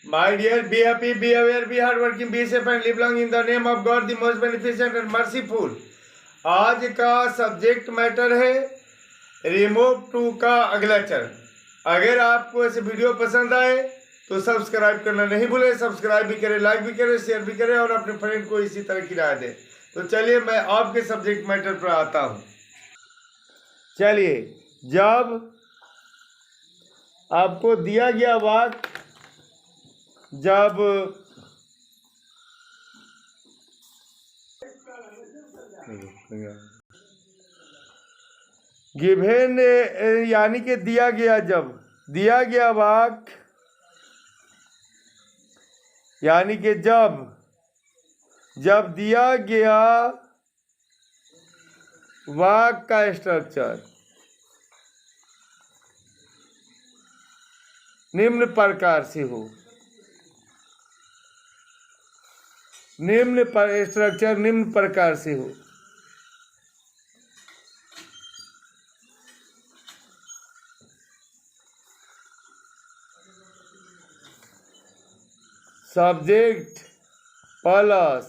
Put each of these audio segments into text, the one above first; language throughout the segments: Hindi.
My dear, be happy, be aware, be hardworking, be safe and live long in the name of God, the most beneficent and merciful. आज का सब्जेक्ट मैटर है रिमूव टू का अगला चरण। अगर आपको ऐसे वीडियो पसंद आए तो सब्सक्राइब करना नहीं भूलें। सब्सक्राइब भी करें, लाइक भी करें, शेयर भी करें और अपने फ्रेंड को इसी तरह की राय दें। तो चलिए मैं आपके सब्जेक्ट मैटर पर आता हूँ। चलिए, जब आपको दिया गया वाक्य जब गिवेन यानी कि दिया गया, जब दिया गया वाक्य यानी कि जब दिया गया वाक्य का स्ट्रक्चर निम्न प्रकार से हो, स्ट्रक्चर निम्न प्रकार से हो। Subject plus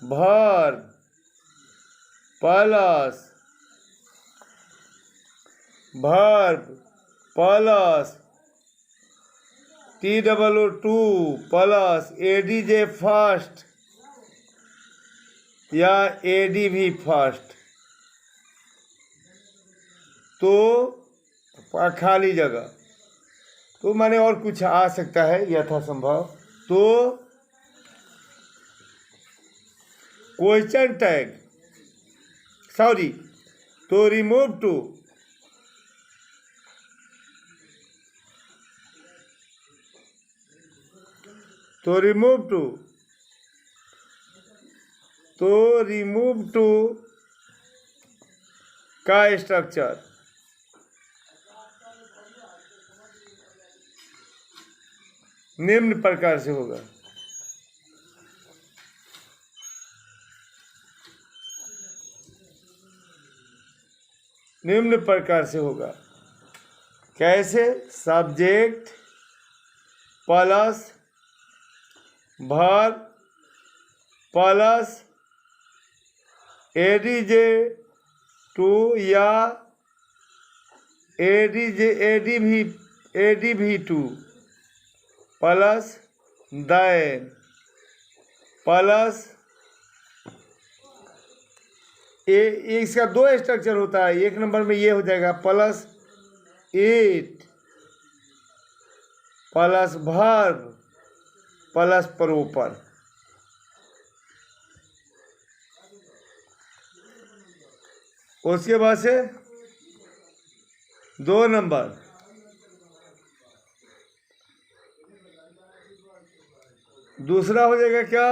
verb plus TOO plus ADJ first या ADV फर्स्ट, तो खाली जगह तो माने और कुछ आ सकता है यथासंभव। तो क्वेश्चन टैग तो रिमूव टू का स्ट्रक्चर निम्न प्रकार से होगा। कैसे? Subject plus verb plus ADJ two या ADV two plus then plus इसका दो स्ट्रक्चर होता है। एक नंबर में ये हो जाएगा plus it plus verb plus proper. उसके बाद से दो नंबर दूसरा हो जाएगा क्या?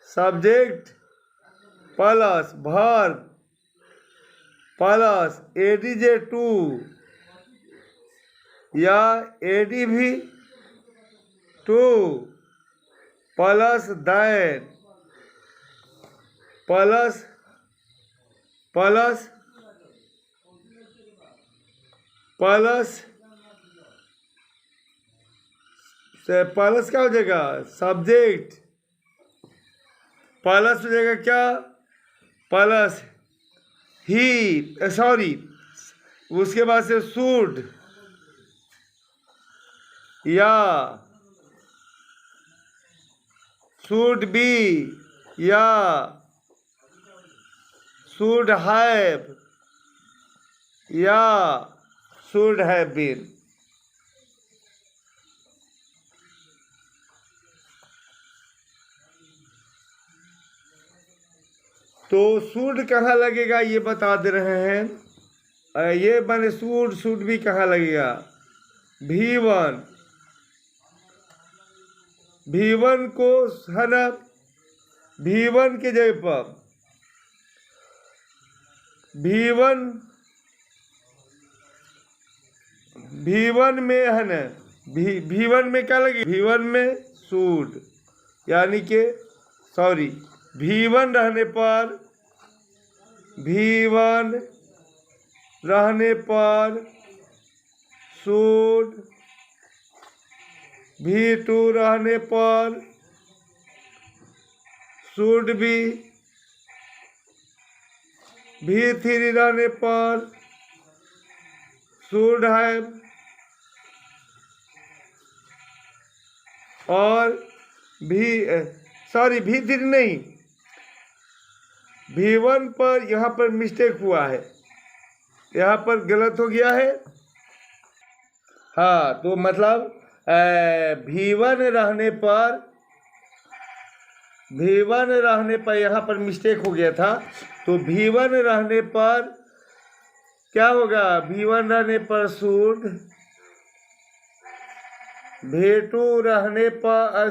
Subject plus verb plus ADJ two या ADV two plus then plus क्या हो जाएगा? सब्जेक्ट प्लस हो जाएगा क्या? प्लस उसके बाद से शुड या शुड बी या शुड हैव या शुड हैव बीन। तो शुड कहाँ लगेगा ये बता दे रहे हैं। ये माने शुड भी कहाँ लगेगा? V1 को है ना, V1 के जगह पर V1 में है ना, V1 में क्या लगे? V1 में शुड यानी कि V1 रहने पर शुड V2 रहने पर शुड बी, V3 रहने पर शुड हैव, और V3 नहीं, V1 पर यहाँ पर मिस्टेक हुआ है, यहाँ पर गलत हो गया है। हाँ, तो मतलब V1 रहने पर यहाँ पर मिस्टेक हो गया था। तो V1 रहने पर क्या होगा? V1 रहने पर शुड, V2 रहने पर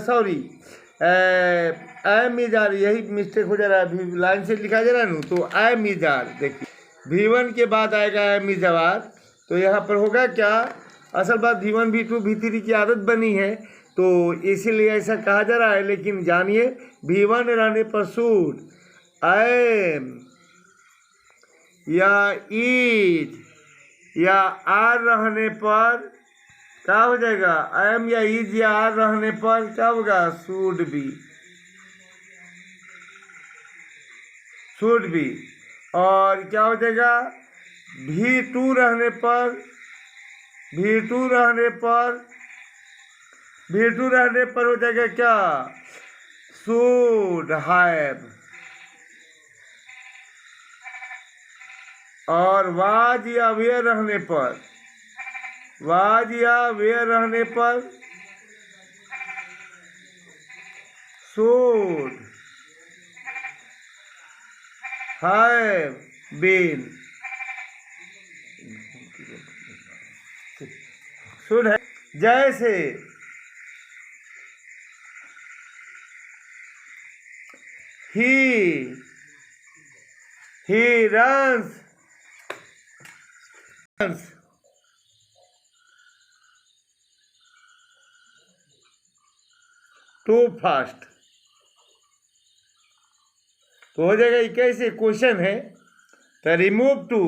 एम इजार, यही मिस्टेक हो जा रहा है, लाइन से लिखा जा रहा है ना, तो एम इजार। देखिए V1 के बाद आएगा एम इजवार, तो यहाँ पर होगा क्या? असल बात V1 V2 V3 की आदत बनी है, तो इसीलिए ऐसा कहा जा रहा है। लेकिन जानिए, V1 रहने पर शुड, एम या ईज या आर रहने पर क्या हो जाएगा? एम या ईज या आर रहने पर क्या होगा? Should be. और क्या हो जाएगा? V2 रहने पर हो जाएगा क्या? Should have. और वाज या वेयर रहने पर शुड हैव बीन। शुड है, जैसे he runs too fast। तो हो जाएगा 21 क्वेश्चन है, तो रिमूव टू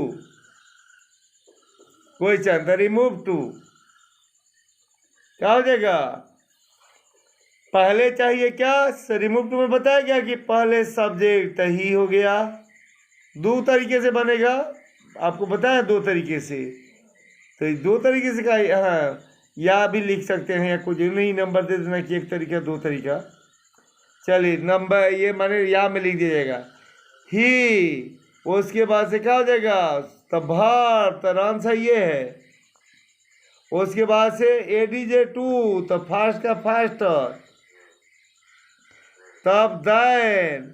क्वेश्चन, तो रिमूव टू क्या हो जाएगा? पहले चाहिए क्या? रिमूव टू में बताया गया कि पहले सब्जेक्ट ही हो गया। दो तरीके से बनेगा, आपको बताया दो तरीके से, तो दो तरीके से का, हाँ, या भी लिख सकते हैं, या कुछ नहीं नंबर दे देना कि एक तरीका दो तरीका। चलिए नंबर ये माने या में लिख दिया जाएगा ही, उसके बाद से क्या हो जाएगा? तब भार, तो आंसर ये है। उसके बाद से ADJ2, तो फास्ट का फास्टर, तब देन,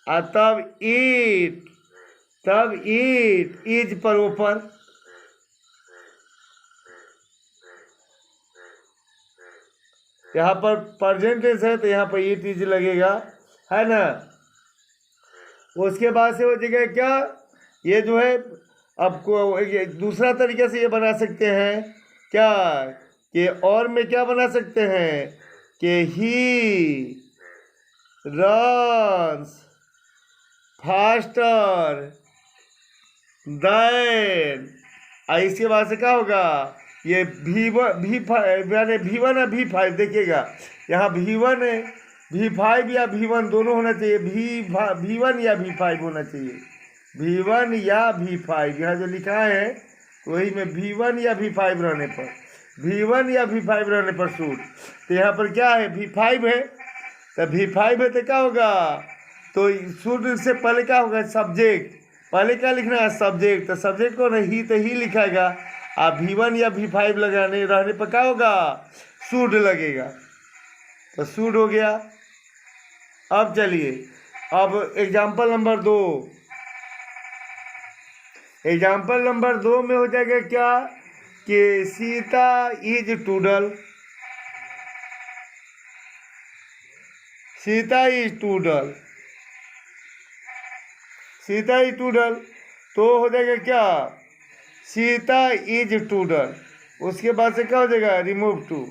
और तब ईट इज पर ऊपर, यहाँ पर प्रेजेंट टेंस है तो यहाँ पर ईट इज लगेगा, है ना। उसके बाद से हो जाएगा क्या? ये जो है आपको दूसरा तरीके से ये बना सकते हैं क्या, कि और में क्या बना सकते हैं कि ही रन्स फास्टर देन, इसके बाद से क्या होगा? ये V1 यानी V1 और V5, देखिएगा यहाँ V1 है, V5 या V1 दोनों होना चाहिए, V1 या V5 होना चाहिए, V1 या V5, यहाँ जो लिखा है वही में V1 या V5 रहने पर सूट। तो यहाँ पर क्या है? V5 है, तो V5 है तो क्या होगा? तो सूट से पहले क्या होगा? सब्जेक्ट, पहले क्या लिखना है? सब्जेक्ट, तो सब्जेक्ट को नहीं तो ही लिखाएगा, आप V1 या V5 लगाने रहने पर क्या होगा? सूड लगेगा, तो सूड हो गया। अब चलिए, अब एग्जाम्पल नंबर 2, एग्जाम्पल नंबर 2 में हो जाएगा क्या कि सीता इज टूडल, सीता इज टूडल, तो हो जाएगा क्या? सीता इज टूडल। उसके बाद से क्या हो जाएगा? रिमूव टू,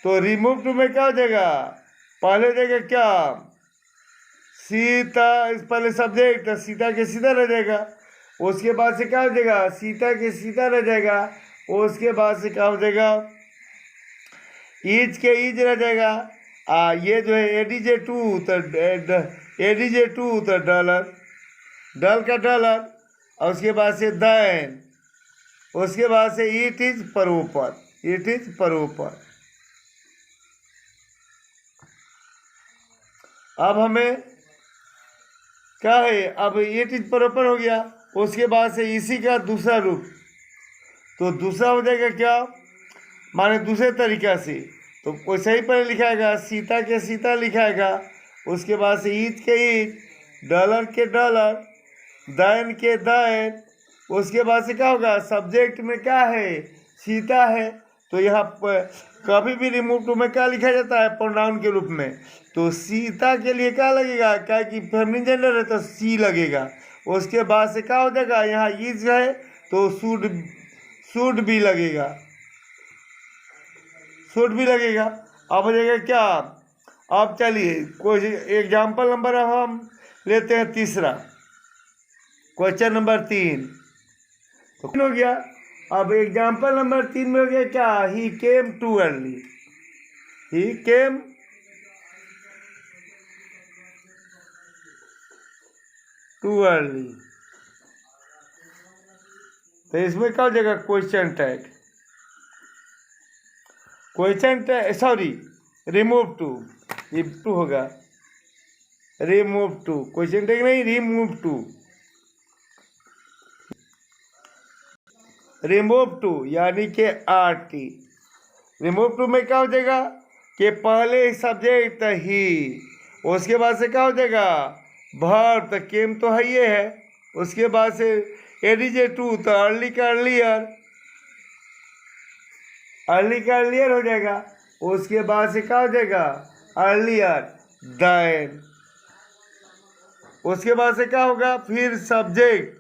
तो रिमूव टू में क्या हो जाएगा? पहले हो जाएगा क्या? सीता, पहले सब्जेक्ट, सीता के सीधा रह जाएगा। उसके बाद से क्या हो जाएगा? सीता के सीधा रह जाएगा, उसके बाद से क्या हो जाएगा, ईज के ईज रह जाएगा। ये जो है ADJ2 तो ADJ2 तो डॉलर, डल का डॉलर, और उसके बाद से दैन, उसके बाद से it is proper, it is proper. अब हमें क्या है, अब इट इज प्रॉपर हो गया। उसके बाद से इसी का दूसरा रूप, तो दूसरा हो जाएगा क्या, माने दूसरे तरीका से, तो वैसे ही पहले लिखाएगा, सीता के सीता लिखाएगा, उसके बाद से ईद के ईद, डॉलर के डॉलर, दैन के दैन, उसके बाद से क्या होगा, सब्जेक्ट में क्या है, सीता है, तो यहाँ पर कभी भी रिमूव टू में क्या लिखा जाता है, प्रोनाउन के रूप में, तो सीता के लिए क्या लगेगा, क्या कि फेमिनिन जेंडर है तो सी लगेगा। उसके बाद से क्या हो जाएगा, यहाँ इज है तो शुड भी लगेगा, शुड भी लगेगा। अब हो जाएगा क्या, अब चलिए कोई एग्जाम्पल नंबर हम लेते हैं तीसरा, क्वेश्चन नंबर 3, तो हो गया। अब एग्जाम्पल नंबर 3 में हो गया क्या, he came too early, he came too early, तो इसमें क्या हो जाएगा, question tag, question tag, sorry remove too, ये टू होगा, रिमूव टू, क्वेश्चन टैग नहीं, रिमूव टू, रिमूव टू यानी कि RT। रिमूव टू में क्या हो जाएगा कि पहले सब्जेक्ट ही, उसके बाद से क्या हो जाएगा वर्ब, तो केम तो है ये है, उसके बाद से ADJ2 तो अर्ली का अर्लियर, अर्ली का अर्लियर हो जाएगा। उसके बाद से क्या हो जाएगा, अर्लियर दैन, उसके बाद से क्या होगा, फिर सब्जेक्ट,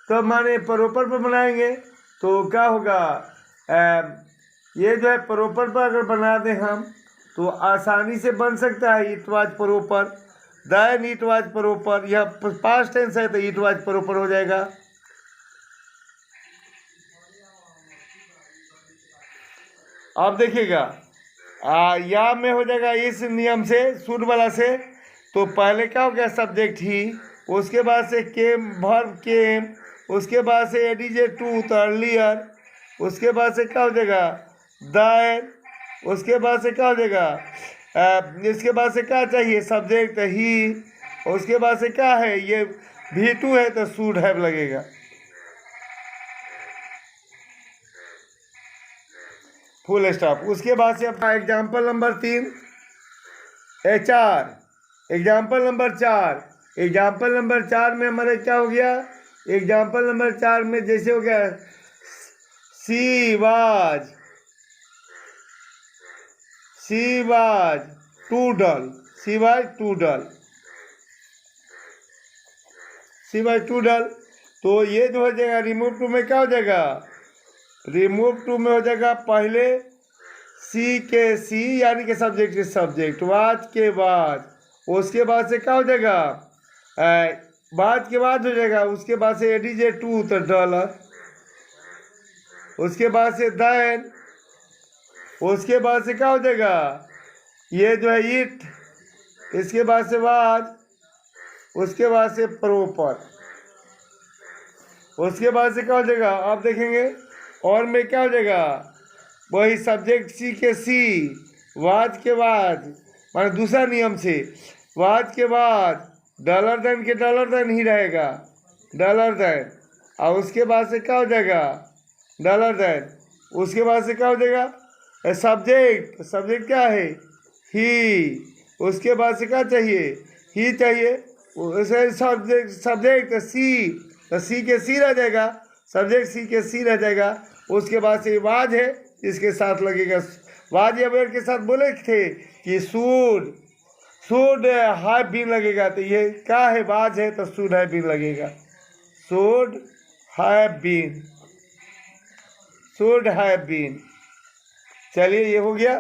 तो माने प्रॉपर पर बनाएंगे तो क्या होगा, ये जो है प्रॉपर पर अगर बना दें हम तो आसानी से बन सकता है, it was proper, then it was proper, यह पास्ट टेंस है तो इट वाज प्रॉपर हो जाएगा। अब देखिएगा, या में हो जाएगा इस नियम से, शुड वाला से, तो पहले क्या हो गया, सब्जेक्ट ही, उसके बाद से केम, वर्ब केम, उसके बाद से ADJ2 तो अर्लियर, उसके बाद से क्या हो जाएगा दैन, उसके बाद से क्या हो जाएगा, इसके बाद से क्या चाहिए, सब्जेक्ट ही, उसके बाद से क्या है, ये V2 है तो शुड हैव लगेगा। Full stop. उसके बाद से अपना example number 3 4, example number 4, example number 4 में हमारे क्या हो गया, एग्जाम्पल नंबर 4 में जैसे हो गया she was too dull, she was too dull, she was too dull, तो ये जो हो जाएगा रिमूव टू में क्या हो जाएगा, रिमूव टू में हो जाएगा पहले सी के सी यानी कि सब्जेक्ट के सब्जेक्ट, वाज के बाद, उसके बाद से क्या हो जाएगा, बाद के बाद हो जाएगा, उसके बाद से ADJ2 तो डॉलर, उसके बाद से दैन, उसके बाद से क्या हो जाएगा, ये जो है इट, इसके बाद से वाज, उसके बाद से प्रॉपर, उसके बाद से क्या हो जाएगा, आप देखेंगे और में क्या हो जाएगा, वही सब्जेक्ट सी के सी, वाज के बाद, माने दूसरा नियम से, वाज के बाद डॉलर दैन के डॉलर दैन ही रहेगा, डॉलर दैन, और उसके बाद से क्या हो जाएगा डॉलर दैन, उसके बाद से क्या हो जाएगा सब्जेक्ट, सब्जेक्ट क्या है ही, उसके बाद से क्या चाहिए, ही चाहिए, सब्जेक्ट सी, तो सी के सी रह जाएगा, सब्जेक्ट सी के सी रह जाएगा, उसके बाद से वाज है, इसके साथ लगेगा, वाज या वेयर के साथ बोले थे कि शुड हैव बीन लगेगा, तो ये क्या है, वाज है तो शुड हैव बीन लगेगा, should have been, should have been. चलिए ये हो गया।